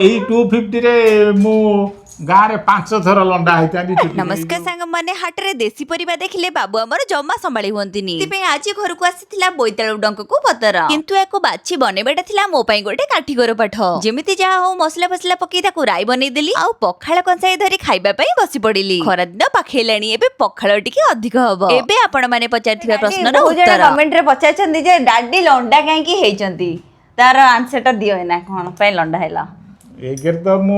ଏଇ 250 ରେ ମୁଁ ଗାଁରେ 5 ଥର ଲଣ୍ଡା ହେଇଥାନ୍ତି। नमस्कार सांग माने हाटरे देसी परिबा देखिले बाबू हमर जम्मा संभाळी हुंतिनी तिपे आजी घर को आसीथिला बोईताळु डंक को पतर किंतु एको बाछि बनेबेटा थिला मो पई गोटे काठी गोर पाठ जेमिति जा हो मसला फसला पकी ताकू राई बनै देली आ पखाळ कंसाई धरी खाइबा पई बसी पडिली खरा दिन पखेलाणी एबे पखाळ टिके अधिक हबो एबे आपण माने पचारथिबा प्रश्नर उत्तर कमेंट रे पचारछन्ती जे डाडी लंडा काहे की हेचन्ती तार आंसर टा दियो ना कोन पई लंडा हैला एगर तो मु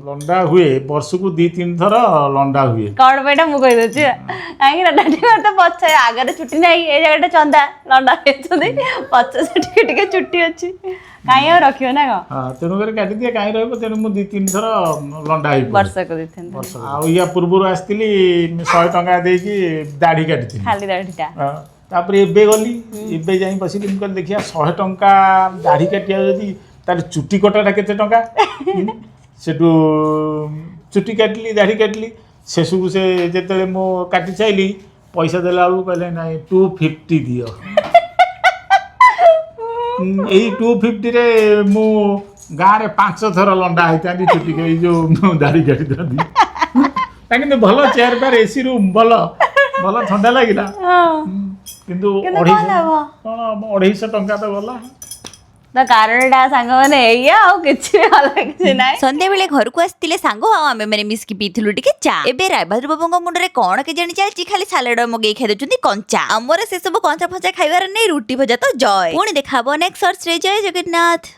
लंडा हुए वर्ष को 2-3 थर लंडा हुए कौन बेटा मु कहि दछु काहे ना डाडी तो पछ आगे छुट्टी नाही ए जगह चंदा लंडा हेचन्ती पछ से टिके चुट्टी अछि काहे रखियो ना को हां तेनु करे काटी दिया काहे रहबो तेनु मु 2-3 थर लंडा ही वर्ष को 2-3 वर्ष आ या पूर्व आस्तिली 100 टका दे की दाढ़ी काटती खाली दाढ़ीटा हां तापर एबे गली एबे जाई बसिली हम देखिया 100 टका दाढ़ी काटिया जदी तार चुट्टी कटाटा केते टका सेटू चुट्टी काटली दाढ़ी काटली शेषु से जेतले मो काटी चाइली पैसा देला बेलू कहले नाही 250 दियो एई 250 रे मु गाँव 5 थर लंडा हैतांदी चुट्टी के जो दाढ़ी काटी दंदी ताकिन भलो चेयर पर एसी रूम भलो ठंडा लागिला किंतु 250 टंका तो गला तो कारणटा सांग माने एया आ किछि अलग किछि नाही संध्या बेले घर को आस्तिले सांग आ आमे माने मिस्की पीथिलु टिके चा एबे रायभद्र बाबूंग मुंडरे कोन के जानि चालची खाली सालाड मगे खाइ दउचंती कंचा हमरे से सब कंचा फंचा खाइबार नै रोटी भजा तो जय पुणी देखाबो नेक्स्ट सर्च रे जय जगन्नाथ।